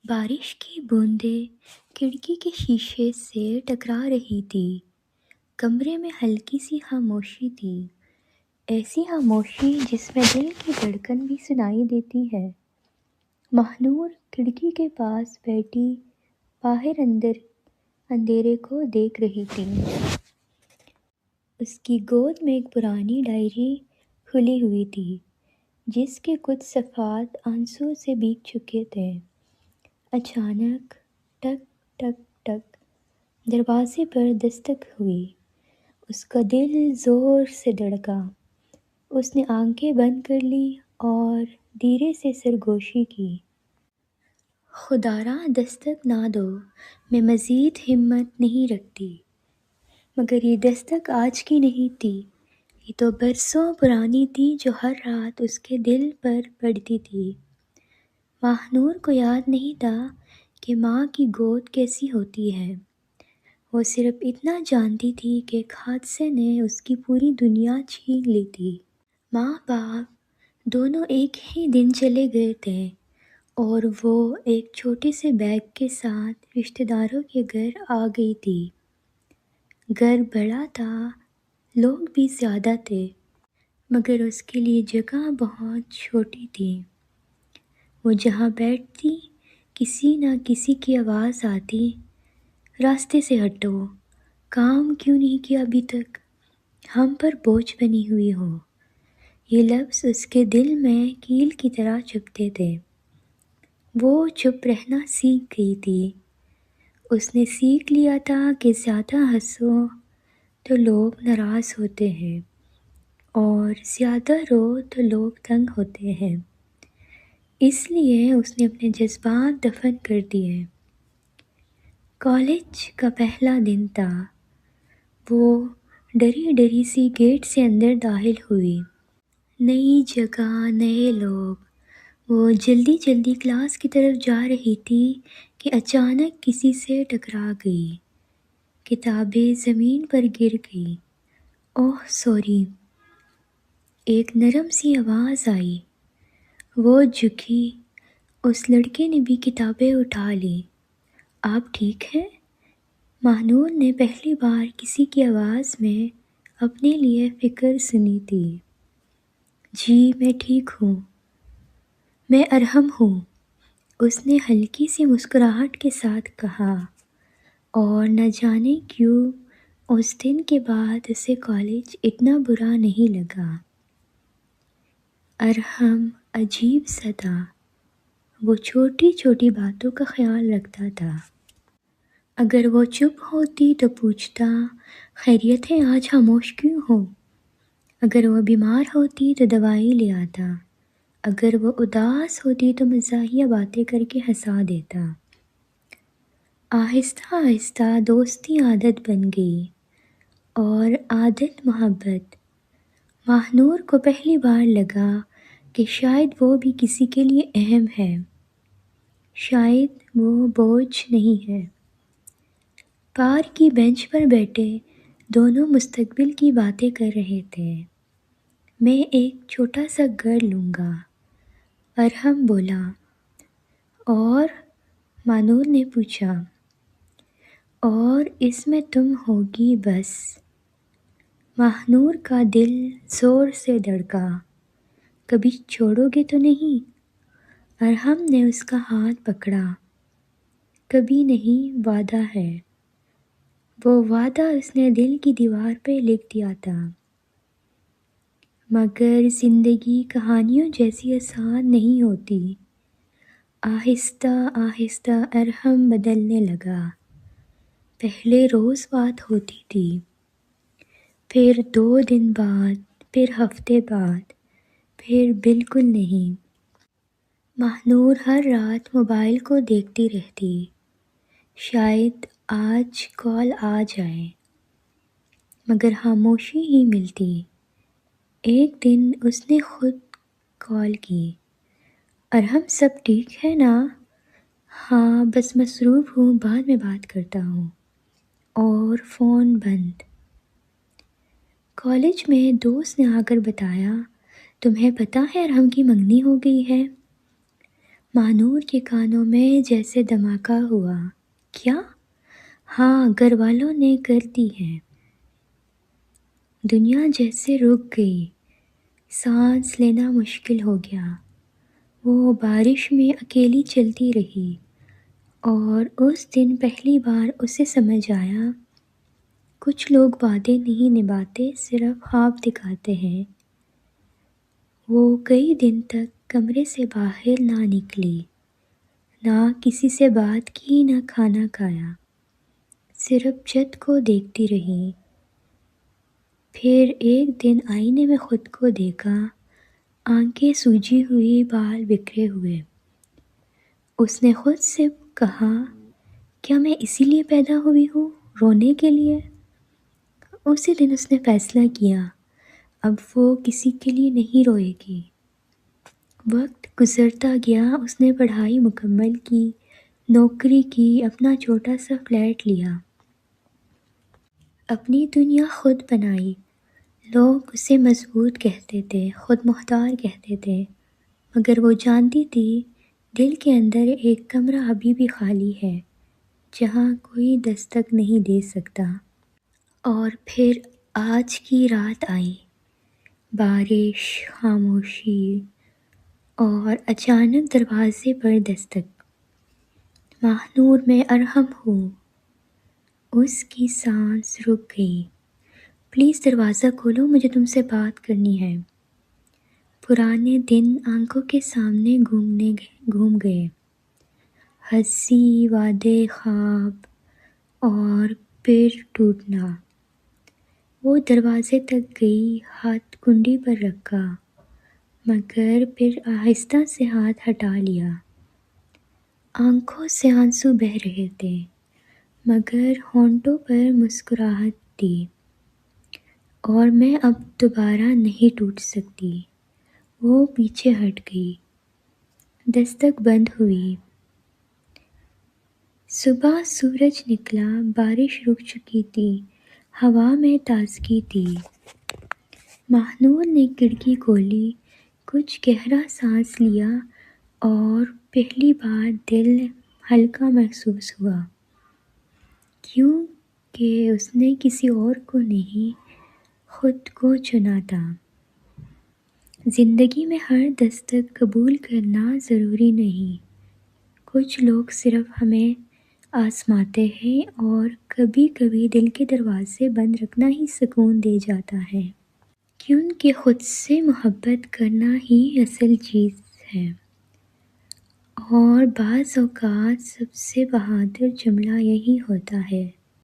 بارش کی بوندیں کھڑکی کے شیشے سے ٹکرا رہی تھی۔ کمرے میں ہلکی سی خاموشی تھی، ایسی خاموشی جس میں دل کی دھڑکن بھی سنائی دیتی ہے۔ ماہنور کھڑکی کے پاس بیٹھی باہر اندھیرے کو دیکھ رہی تھی۔ اس کی گود میں ایک پرانی ڈائری کھلی ہوئی تھی جس کے کچھ صفحات آنسوں سے بھیگ چکے تھے۔ اچانک ٹک ٹک ٹک دروازے پر دستک ہوئی۔ اس کا دل زور سے دھڑکا۔ اس نے آنکھیں بند کر لی اور دھیرے سے سرگوشی کی۔ خداراں دستک نہ دو، میں مزید ہمت نہیں رکھتی۔ مگر یہ دستک آج کی نہیں تھی، یہ تو برسوں پرانی تھی جو ہر رات اس کے دل پر پڑتی تھی۔ ماہنور کو یاد نہیں تھا کہ ماں کی گود کیسی ہوتی ہے۔ وہ صرف اتنا جانتی تھی کہ ایک حادثے نے اس کی پوری دنیا چھین لی تھی۔ ماں باپ دونوں ایک ہی دن چلے گئے تھے اور وہ ایک چھوٹے سے بیگ کے ساتھ رشتہ داروں کے گھر آ گئی تھی۔ گھر بڑا تھا، لوگ بھی زیادہ تھے، مگر اس کے لیے جگہ بہت چھوٹی تھی۔ وہ جہاں بیٹھتی کسی نہ کسی کی آواز آتی، راستے سے ہٹو، کام کیوں نہیں کیا ابھی تک، ہم پر بوجھ بنی ہوئی ہو۔ یہ لفظ اس کے دل میں کیل کی طرح چبھتے تھے۔ وہ چپ رہنا سیکھ گئی تھی۔ اس نے سیکھ لیا تھا کہ زیادہ ہنسو تو لوگ ناراض ہوتے ہیں اور زیادہ رو تو لوگ تنگ ہوتے ہیں۔ اس لیے اس نے اپنے جذبات دفن کر دیے۔ کالج کا پہلا دن تھا۔ وہ ڈری ڈری سی گیٹ سے اندر داخل ہوئی۔ نئی جگہ، نئے لوگ۔ وہ جلدی جلدی کلاس کی طرف جا رہی تھی کہ اچانک کسی سے ٹکرا گئی۔ کتابیں زمین پر گر گئی۔ اوہ سوری! ایک نرم سی آواز آئی۔ وہ جھکی۔ اس لڑکے نے بھی کتابیں اٹھا لیں۔ آپ ٹھیک ہیں؟ ماہنور نے پہلی بار کسی کی آواز میں اپنے لیے فکر سنی تھی۔ جی میں ٹھیک ہوں۔ میں ارحم ہوں، اس نے ہلکی سی مسکراہٹ کے ساتھ کہا، اور نہ جانے کیوں اس دن کے بعد اسے کالج اتنا برا نہیں لگا۔ ارحم عجیب سا تھا۔ وہ چھوٹی چھوٹی باتوں کا خیال رکھتا تھا۔ اگر وہ چپ ہوتی تو پوچھتا، خیریت ہے، آج خاموش کیوں ہو؟ اگر وہ بیمار ہوتی تو دوائی لے آتا۔ اگر وہ اداس ہوتی تو مزاحیہ باتیں کر کے ہنسا دیتا۔ آہستہ آہستہ دوستی عادت بن گئی اور عادت محبت۔ ماہنور کو پہلی بار لگا کہ شاید وہ بھی کسی کے لیے اہم ہے، شاید وہ بوجھ نہیں ہے۔ پارک کی بینچ پر بیٹھے دونوں مستقبل کی باتیں کر رہے تھے۔ میں ایک چھوٹا سا گھر لوں گا، ارحم بولا۔ اور؟ ماہنور نے پوچھا۔ اور اس میں تم ہوگی بس۔ ماہنور کا دل زور سے دھڑکا۔ کبھی چھوڑو گے تو نہیں؟ ارحم نے اس کا ہاتھ پکڑا۔ کبھی نہیں، وعدہ ہے۔ وہ وعدہ اس نے دل کی دیوار پہ لکھ دیا تھا۔ مگر زندگی کہانیوں جیسی آسان نہیں ہوتی۔ آہستہ آہستہ ارحم بدلنے لگا۔ پہلے روز بات ہوتی تھی، پھر 2 دن بعد، پھر ہفتے بعد، پھر بالکل نہیں۔ ماہنور ہر رات موبائل کو دیکھتی رہتی، شاید آج کال آ جائے، مگر خاموشی ہی ملتی۔ ایک دن اس نے خود کال کی، ارحم سب ٹھیک ہے نا؟ ہاں بس مصروف ہوں، بعد میں بات کرتا ہوں۔ اور فون بند۔ کالج میں دوست نے آ کر بتایا، تمہیں پتہ ہے ارحم کی منگنی ہو گئی ہے؟ مانور کے کانوں میں جیسے دھماکہ ہوا۔ کیا؟ ہاں، گھر والوں نے کر دی ہے۔ دنیا جیسے رک گئی، سانس لینا مشکل ہو گیا۔ وہ بارش میں اکیلی چلتی رہی، اور اس دن پہلی بار اسے سمجھ آیا، کچھ لوگ وعدے نہیں نبھاتے، صرف خواب دکھاتے ہیں۔ وہ کئی دن تک کمرے سے باہر نہ نکلی، نہ کسی سے بات کی، نہ کھانا کھایا، صرف چھت کو دیکھتی رہی۔ پھر ایک دن آئینے میں خود کو دیکھا، آنکھیں سوجی ہوئی، بال بکھرے ہوئے۔ اس نے خود سے کہا، کیا میں اسی لیے پیدا ہوئی ہوں، رونے کے لیے؟ اسی دن اس نے فیصلہ کیا، اب وہ کسی کے لیے نہیں روئے گی۔ وقت گزرتا گیا، اس نے پڑھائی مکمل کی، نوکری کی، اپنا چھوٹا سا فلیٹ لیا، اپنی دنیا خود بنائی۔ لوگ اسے مضبوط کہتے تھے، خود مختار کہتے تھے، مگر وہ جانتی تھی دل کے اندر ایک کمرہ ابھی بھی خالی ہے، جہاں کوئی دستک نہیں دے سکتا۔ اور پھر آج کی رات آئی، بارش، خاموشی، اور اچانک دروازے پر دستک۔ ماہنور، میں ارحم ہوں۔ اس کی سانس رک گئی۔ پلیز دروازہ کھولو، مجھے تم سے بات کرنی ہے۔ پرانے دن آنکھوں کے سامنے گھوم گئے، ہنسی، وعدے، خواب، اور پھر ٹوٹنا۔ وہ دروازے تک گئی، ہاتھ کنڈی پر رکھا، مگر پھر آہستہ سے ہاتھ ہٹا لیا۔ آنکھوں سے آنسو بہہ رہے تھے، مگر ہونٹوں پر مسکراہٹ تھی۔ اور میں اب دوبارہ نہیں ٹوٹ سکتی۔ وہ پیچھے ہٹ گئی۔ دستک بند ہوئی۔ صبح سورج نکلا، بارش رک چکی تھی، ہوا میں تازگی تھی۔ ماہنور نے کھڑکی کھولی، کچھ گہرا سانس لیا، اور پہلی بار دل ہلکا محسوس ہوا، کیونکہ اس نے کسی اور کو نہیں، خود کو چنا تھا۔ زندگی میں ہر دستک قبول کرنا ضروری نہیں، کچھ لوگ صرف ہمیں آزماتے ہیں، اور کبھی کبھی دل کے دروازے بند رکھنا ہی سکون دے جاتا ہے، کیونکہ خود سے محبت کرنا ہی اصل چیز ہے۔ اور بعض اوقات سب سے بہادر جملہ یہی ہوتا ہے،